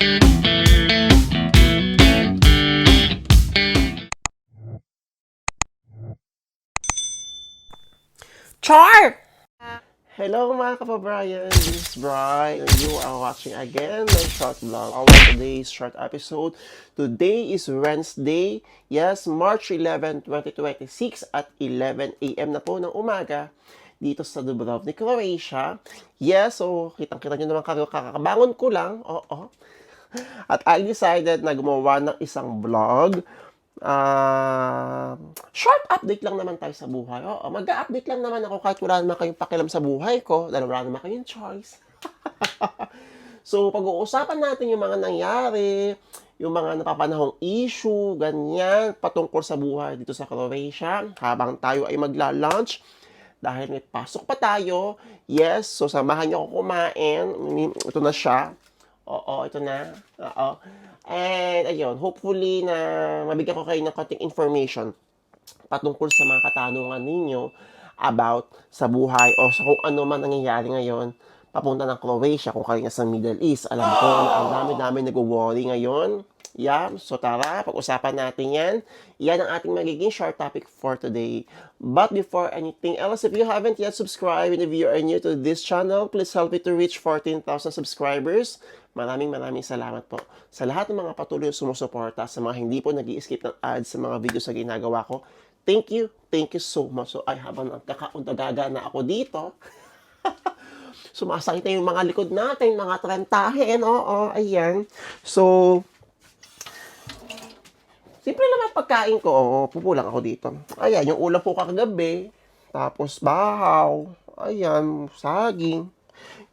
Char! Hello mga kapabrayan, this is Bri, and you are watching again my short vlog. Our today's short episode. Today is Wednesday, yes, March 11, 2026 at 11 a.m. na po ng umaga dito sa Dubrovnik, Croatia. Yes, so kitang-kita nyo naman kakabangon ko lang, oo. At I decided na gumawa ng isang vlog. Short update lang naman tayo sa buhay. Oo, mag-update lang naman ako kahit wala naman kayong pakialam sa buhay ko dahil wala naman kayong choice. So, pag-uusapan natin yung mga nangyari, yung mga napapanahong issue, ganyan, patungkol sa buhay dito sa Croatia habang tayo ay magla-lunch dahil may pasok pa tayo. Yes, so samahan niyo ako kumain. Ito na siya. Oo, ito na. Oo. And ayun, hopefully na mabigyan ko kayo ng konting information patungkol sa mga katanungan ninyo about sa buhay o sa kung ano man nangyayari ngayon papunta ng Croatia, kung kayo sa Middle East. Alam ko, ang dami-dami nag-worry ngayon. Yeah, so tara, pag-usapan natin yan. Yan ang ating magiging short topic for today. But before anything else, if you haven't yet subscribed and if you are new to this channel, please help me to reach 14,000 subscribers. Maraming salamat po sa lahat ng mga patuloy sumusuporta, sa mga hindi po nag-i-skip ng ads sa mga videos na ginagawa ko. Thank you so much. So, ay habang nagkakaundagaga na ako dito, sumasakit na yung mga likod natin, mga trentahin, oo, ayan. So, simple naman pagkain ko, oo, pupulang ako dito. Ayan, yung ulam po kagabi, tapos bahaw, ayan, saging,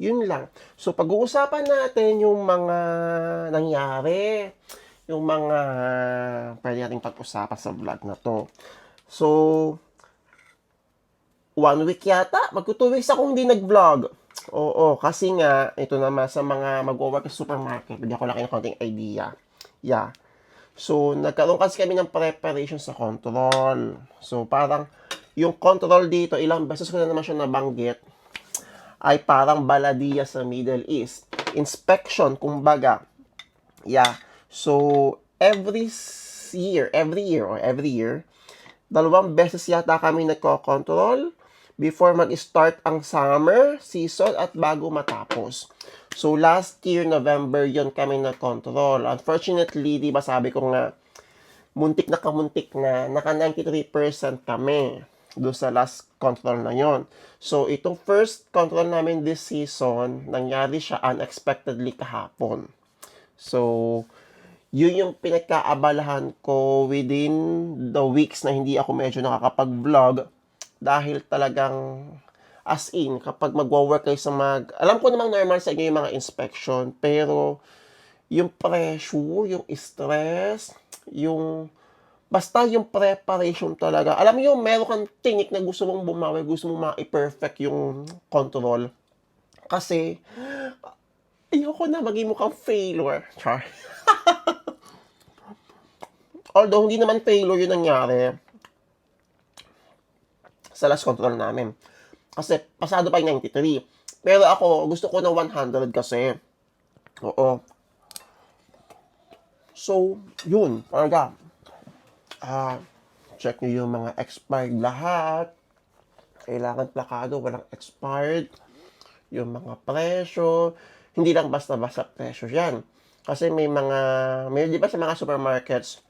yun lang. So, pag-uusapan natin yung mga nangyari, yung mga pwede nating pag-usapan sa vlog na to. So, 1 week yata, magto 2 weeks akong hindi nag-vlog. Oo, kasi nga, ito naman sa mga mag-work sa supermarket, bigyan ko lang kayo ng konting idea. Yeah. So, nagkaroon kasi kami ng preparation sa control. So, parang, yung control dito, ilang beses ko na naman siya nabanggit, ay parang baladiya sa Middle East. Inspection, kumbaga. Yeah. So, every year, 2 beses yata kami nagko-control before mag-start ang summer season at bago matapos. So, last year, November, yon kami nag-control. Unfortunately, di ba sabi ko nga, muntik na, naka 93% kami doon sa last control na yon. So, itong first control namin this season, nangyari siya unexpectedly kahapon. So, yun yung pinagkaabalahan ko within the weeks na hindi ako medyo nakakapag-vlog dahil talagang as in, kapag magwa-work kayo sa alam ko namang normal sa inyo yung mga inspection, pero yung pressure, yung stress, basta yung preparation talaga. Alam mo yung meron kang tinik na gusto mong bumawi, gusto mong ma-perfect yung control. Kasi, ayoko na maging mukhang failure. Char. Although, hindi naman failure yung nangyari sa last control namin. Kasi, pasado pa yung 93. Pero ako, gusto ko ng 100 kasi. Oo. So, yun. Talaga. Check nyo yung mga expired lahat. Kailangan plakado, walang expired. Yung mga presyo. Hindi lang basta-basta presyo yan. Kasi may di ba sa mga supermarkets,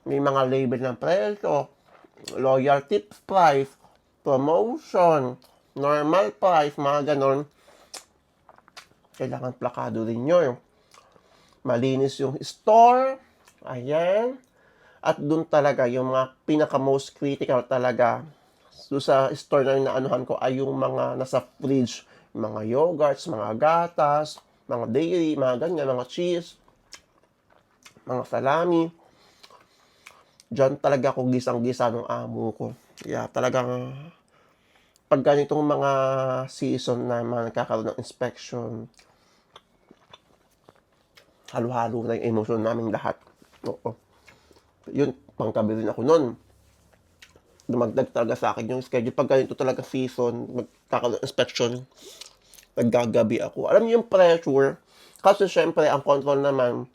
may mga label ng presyo, loyalty price, promotion, normal price, mga ganon. Kailangan plakado rin yun. Malinis yung store. Ayan. At dun talaga, yung mga pinaka-most critical talaga, doon sa store na inaanuhan ko ay yung mga nasa fridge. Mga yogurts, mga gatas, mga dairy, mga ganyan, mga cheese, mga salami. Diyan talaga ako gisang-gisa ng amo ko. Yeah, talagang pag ganitong mga season na mga nagkakaroon ng inspection, halo-halo na yung emosyon namin lahat. Oo. Yun, panggabi rin ako nun. Dumagdag talaga sa akin yung schedule. Pag ganito talaga season, magkakaroon inspection, naggagabi ako. Alam niyo yung pressure, Kasi syempre, ang control naman,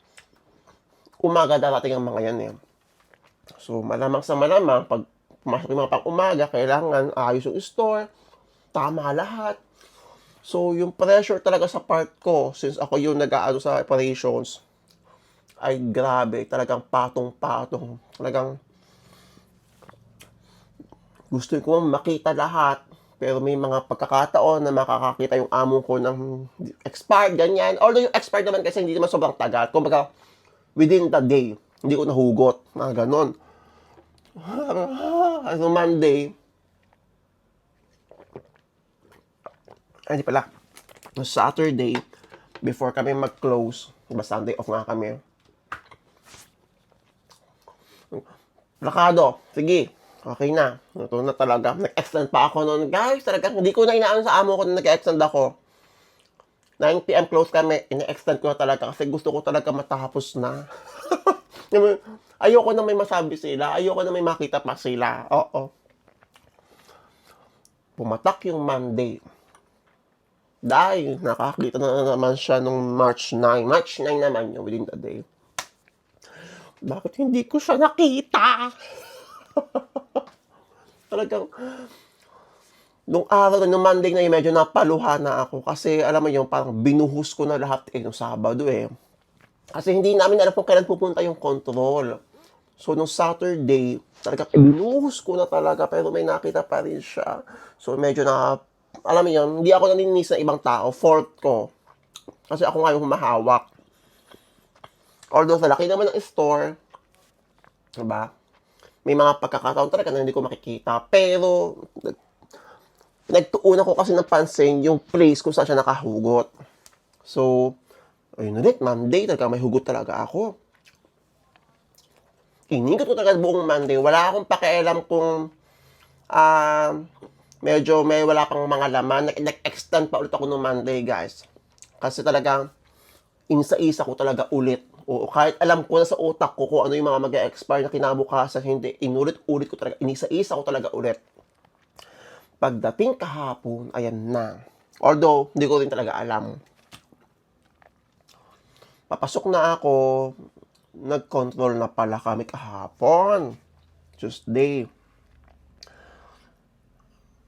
umaga darating ang mga yan eh. So, malamang sa malamang, pag pumasok yung mga pang-umaga, kailangan ayos yung store, tama lahat. So, yung pressure talaga sa part ko, since ako yung nag-aano sa operations, ay grabe, talagang patong-patong. Talagang gusto ko makita lahat, pero may mga pagkakataon na makakakita yung amo ko ng expired, ganyan. Although yung expired naman kasi hindi naman sobrang tagal. Kumbaga, within the day, hindi ko nahugot. Mga ganon. So, Monday, ay, hindi pala. Saturday, before kami mag-close, diba Sunday off nga kami, lakado, sige, okay na. Ito na talaga. Nag-extend pa ako noon. Guys, talaga, hindi ko na inaano sa amo ko na nag-extend ako. 9 p.m. close kami, ina-extend ko na talaga kasi gusto ko talaga matapos na. Ayoko na may masabi sila. Ayoko na may makita pa sila. Oo. Pumatak yung Monday. Dahil nakakita na naman siya nung March 9. March 9 naman yung within the day. Bakit hindi ko siya nakita? Talagang, nung araw na, nung Monday na yun, medyo napaluha na ako. Kasi, alam mo yung parang binuhos ko na lahat nung Sabado eh. Kasi hindi namin alam kung kailan pupunta yung control. So, nung Saturday, talagang binuhos ko na talaga, pero may nakita pa rin siya. So, medyo na, alam mo yun, hindi ako naninis na ibang tao. Fault ko. Kasi ako nga yung humahawak. Although, sa laki naman ng store, diba? May mga pagkakataon talaga na hindi ko makikita. Pero, nagtuunan ko kasi ng pansin yung place kung saan siya nakahugot. So, ayun ulit, Monday, talaga may hugot talaga ako. Inigot ko talaga buong Monday. Wala akong pakialam kung medyo may wala pang mga laman. Nag-extend pa ulit ako noong Monday, guys. Kasi talagang, inisa-isa ko talaga ulit. O kahit alam ko na sa utak ko kung ano yung mga mag-expire na kinabukasan, hindi, inulit-ulit ko talaga, inisa-isa ko talaga ulit. Pagdating kahapon, ayan na. Although, hindi ko rin talaga alam. Papasok na ako, nag-control na pala kami kahapon. Tuesday.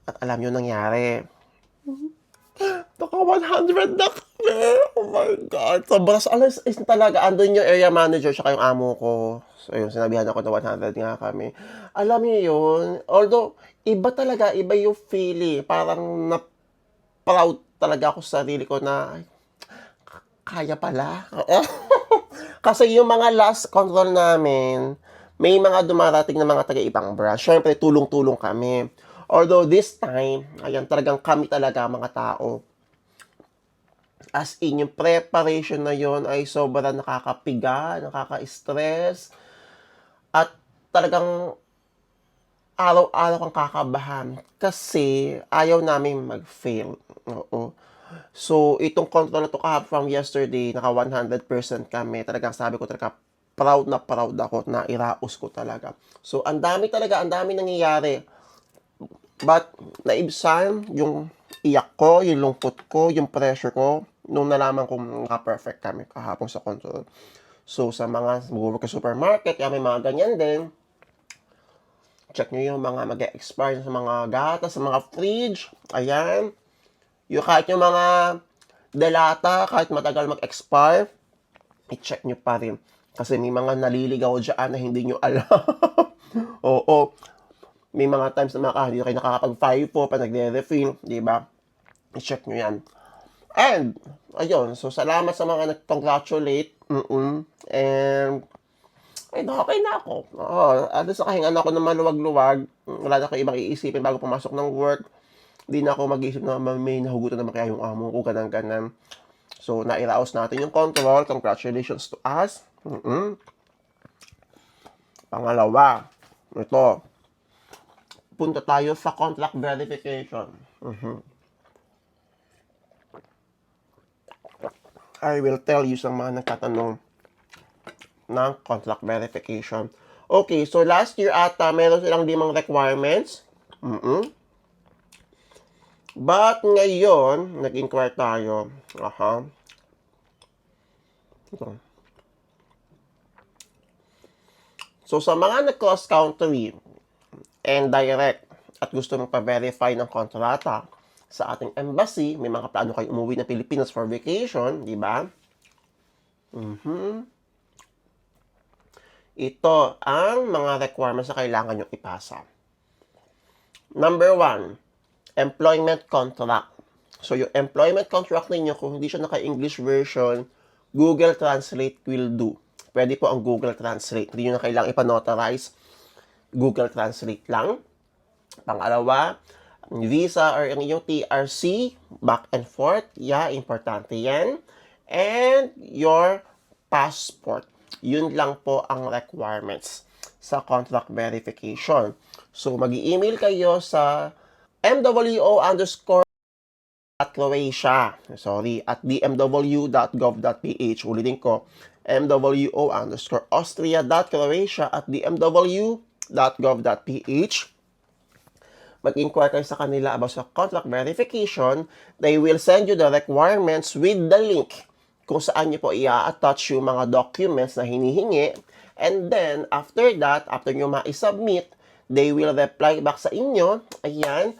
At alam nyo nangyari. Naka 100 na kami. Oh my God. Sobrang alas is talaga. Andun yung area manager siya yung amo ko. So yun, sinabihan ako na 100 nga kami. Alam niyo yun. Although, iba talaga. Iba yung feeling. Parang na-proud talaga ako sa sarili ko na kaya pala. Kasi yung mga last control namin, may mga dumarating na mga taga-ibang branch. Siyempre, tulong-tulong kami. Although this time, ayan, talagang kami talaga mga tao. As in, yung preparation na yon ay sobrang nakakapiga, nakaka-stress, at talagang araw-araw kang kakabahan kasi ayaw namin mag-fail. Oo. So, itong control na to from yesterday, naka 100% kami. Talagang sabi ko talaga, proud na proud ako na iraos ko talaga. So, ang dami nangyayari. But, naibsan yung iyak ko, yung lungkot ko, yung pressure ko, nung nalaman kong naka-perfect kami kahapon sa control. So, sa mga mag-work sa supermarket, kaya may mga ganyan din. Check nyo yung mga mag-expire sa mga gatas, sa mga fridge. Ayan. Yung kahit yung mga delata, kahit matagal mag-expire, i-check nyo pa rin. Kasi may mga naliligaw dyan na hindi nyo alam. Oo. May mga times na hindi kayo nakakapag-5 po pa nagre-refill, di ba? I-check nyo yan. And, ayun. So, salamat sa mga nag-congratulate. And, ay, okay na ako. Ano sa kahingan ako na maluwag-luwag. Wala na ako ibang iisipin bago pumasok ng work. Hindi na ako mag-isip na may nahugutan naman kaya yung amo ko, ganang-ganan. So, nairaos natin yung control. Congratulations to us. Pangalawa, ito. Punta tayo sa contract verification. I will tell you sa mga nagtatanong ng contract verification. Okay, so last year ata, meron silang 5 requirements. But ngayon, nag-inquire tayo. Ito. So, sa mga nag-cross country and direct at gusto mong pa-verify ng kontrata sa ating embassy, may mga plano kayo umuwi ng Pilipinas for vacation, di ba? Ito ang mga requirements na kailangan nyo ipasa. Number 1, employment contract. So, yung employment contract ninyo, kung hindi siya naka-English version, Google Translate will do. Pwede po ang Google Translate. Hindi nyo na kailangang ipanotarize. Google Translate lang. Pangalawa, visa or ang inyong TRC, back and forth. Yeah, importante yan. And your passport. Yun lang po ang requirements sa contract verification. So, mag-email kayo sa mwo_Croatia, at dmw.gov.ph. Ulitin ko, mwo_Austria.croatia@dmw.gov.ph. Mag-inquire kayo sa kanila about sa contract verification. They will send you the requirements with the link kung saan nyo po i-attach yung mga documents na hinihingi. And then, after that, after nyo ma-submit, they will reply back sa inyo, ayan,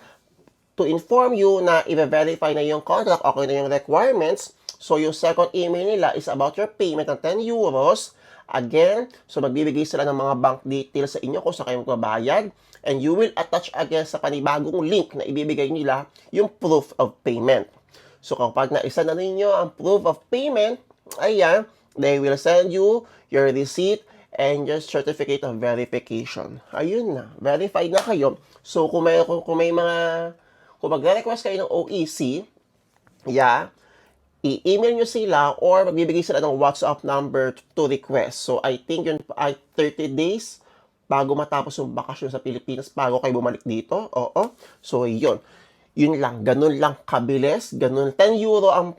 to inform you na i-verify na yung contract, okay na yung requirements. So, yung second email nila is about your payment ng 10 euros. Again, so magbibigay sila ng mga bank details sa inyo kung saan kayo magbabayad. And you will attach again sa panibagong link na ibibigay nila yung proof of payment. So, kapag naisa na ninyo ang proof of payment, ayan, they will send you your receipt and your certificate of verification. Ayun na, verified na kayo. So, kung magre-request kayo ng OEC, yeah, i-email nyo sila or magbibigay sila ng WhatsApp number to request. So, I think yun ay 30 days bago matapos yung bakasyon sa Pilipinas, bago kayo bumalik dito. Oo. So, yun. Yun lang. Ganun lang kabilis. Ganun. 10 euro ang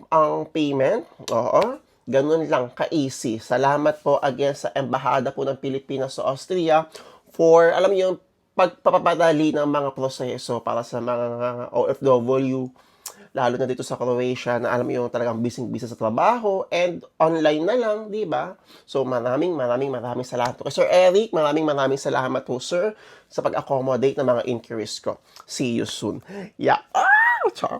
payment. Oo. Ganun lang ka-easy. Salamat po again sa Embahada po ng Pilipinas sa Austria for, alam niyo, yung pagpapadali ng mga proseso para sa mga OFW, lalo na dito sa Croatia, na alam mo yung talagang busy-busy sa trabaho and online na lang, di ba? So, maraming salamat po. Sir Eric, maraming salamat po, sir, sa pag-accommodate ng mga inquiries ko. See you soon. Yeah. Char.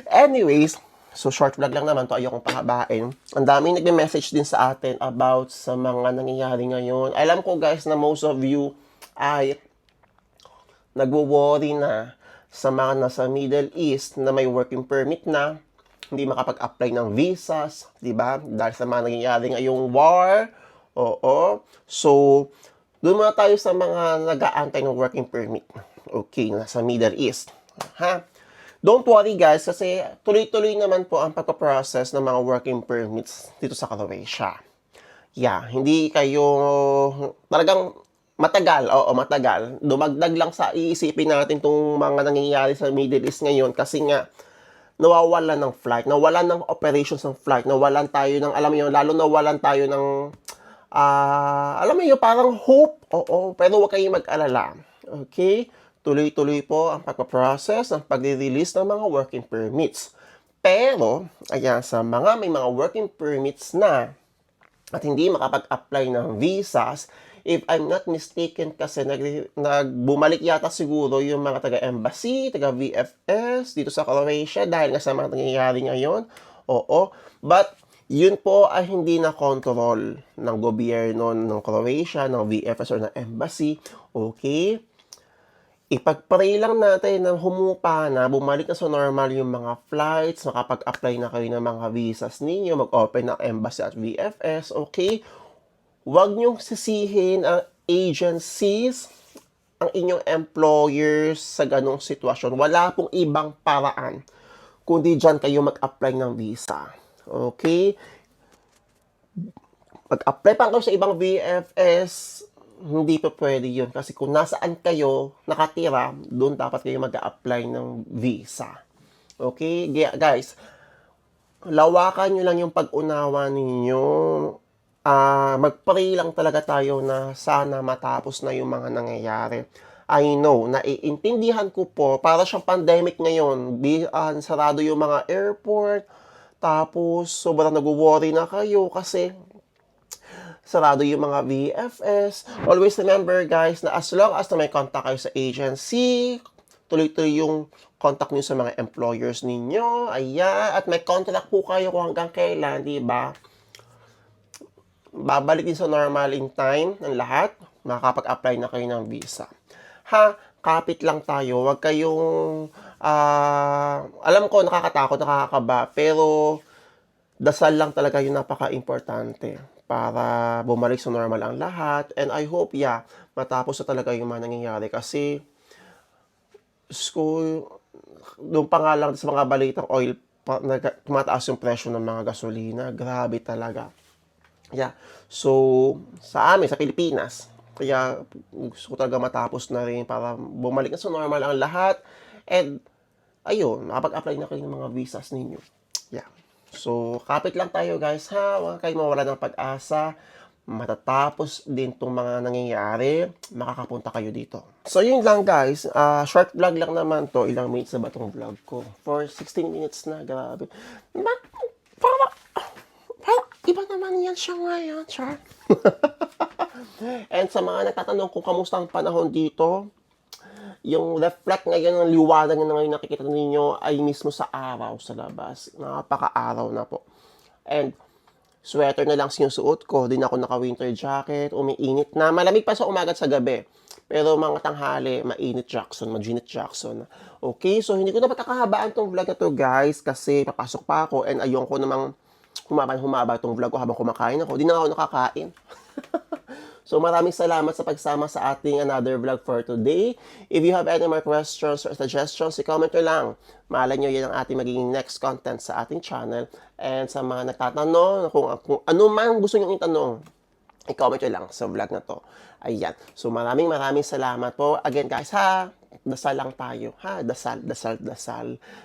Anyways, so short vlog lang naman to, ayokong pahabain. Ang daming nagme-message din sa atin about sa mga nangyayari ngayon. Alam ko guys na most of you ay nagwo-worry na sa mga nasa Middle East na may working permit na, hindi makapag-apply ng visas, di ba? Dahil sa mga nangyayari ngayong war. Oo. So, doon muna tayo sa mga nag-aantay ng working permit. Okay, nasa Middle East. Ha? Don't worry guys, kasi tuloy-tuloy naman po ang pagpaprocess ng mga working permits dito sa Croatia. Yeah, hindi kayo talagang matagal, oo, matagal. Dumagdag lang sa iisipin natin itong mga nangyayari sa Middle East ngayon kasi nga, nawawalan ng flight, nawalan ng operations ng flight, nawalan tayo ng, alam mo yun, lalo nawalan tayo ng, alam mo yun, parang hope, oo, pero huwag kayong mag-alala. Okay? Tuloy-tuloy po ang pagpaprocess, ang pag-release ng mga working permits. Pero, ayan, sa mga may mga working permits na at hindi makapag-apply ng visas, if I'm not mistaken kasi nagbumalik yata siguro yung mga taga-embassy, taga-VFS dito sa Croatia dahil nga sa mga nangyayari ngayon. Oo. But, yun po ay hindi na control ng gobyerno ng Croatia, ng VFS or ng embassy. Okay? Ipag-pray lang natin na humupa na, bumalik na sa normal yung mga flights, makapag-apply na kayo ng mga visas ninyo, mag-open ng embassy at VFS, okay? Huwag niyong sisihin ang agencies, ang inyong employers sa ganong sitwasyon. Wala pong ibang paraan kundi dyan kayo mag-apply ng visa. Okay? Mag-apply pa kayo sa ibang VFS, hindi pa pwede yun. Kasi kung nasaan kayo nakatira, doon dapat kayo mag-apply ng visa. Okay? Guys, lawakan nyo lang yung pag-unawa ninyo. Mag-pray lang talaga tayo na sana matapos na yung mga nangyayari. I know, naiintindihan ko po, para siyang pandemic ngayon. Sarado yung mga airport, tapos sobrang nag-worry na kayo kasi sarado yung mga VFS. Always remember guys na as long as na may contact kayo sa agency, tuloy-tuloy yung contact niyo sa mga employers ninyo. Ayan. At may contract po kayo kung hanggang kailan, di ba? Babalik din sa normal in time ng lahat. Makakapag-apply na kayo ng visa. Ha? Kapit lang tayo. Huwag kayong, alam ko, nakakatakot, nakakakaba. Pero, dasal lang talaga yung napaka-importante para bumalik sa normal ang lahat. And I hope, matapos na talaga yung mga nangyayari. Kasi, doon pa nga lang sa mga balitang oil, tumataas yung presyo ng mga gasolina. Grabe talaga. So, sa amin, sa Pilipinas, kaya gusto ko talaga matapos na rin para bumalik na sa normal ang lahat. And, ayun, makapag-apply na kayo ng mga visas ninyo. So, kapit lang tayo guys ha. Huwag kayo mawala ng pag-asa. Matatapos din itong mga nangyayari. Makakapunta kayo dito. So, yun lang guys. Short vlog lang naman to. Ilang minutes na ba itong vlog ko? For 16 minutes na. Grabe. Parang iba naman yan siya ngayon, Char. And sa mga nagtatanong kung kamusta ang panahon dito, yung reflect ngayon ng liwanag na ngayon nakikita ninyo ay mismo sa araw sa labas. Napaka-araw na po. And sweater na lang sinusuot ko. Din ako naka-winter jacket. Umiinit na. Malamig pa sa umaga at sa gabi. Pero mga tanghali, mainit Jackson, Janet Jackson. Okay, so hindi ko na patakahabaan tong vlog na to guys kasi papasok pa ako and ayun ko namang humaba itong vlog ko habang kumakain ako. Di na ako nakakain. So maraming salamat sa pagsama sa ating another vlog for today. If you have any more questions or suggestions, i-comment nyo lang. Malay nyo yan ang ating magiging next content sa ating channel. And sa mga nagtatanong, kung ano man gusto nyo itanong, i-comment nyo lang sa vlog na to. Ayan. So maraming salamat po. Again guys ha, dasal lang tayo. Ha? Dasal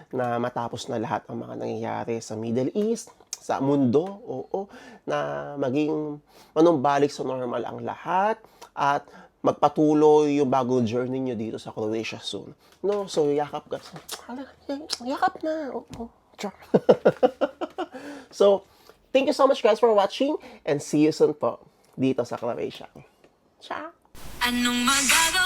na matapos na lahat ang mga nangyayari sa Middle East, sa mundo, na maging manumbalik sa normal ang lahat at magpatuloy yung bagong journey nyo dito sa Croatia soon. No, so yakap guys. Yakap na. So, thank you so much guys for watching and see you soon po dito sa Croatia. Ciao! Anong magagawa?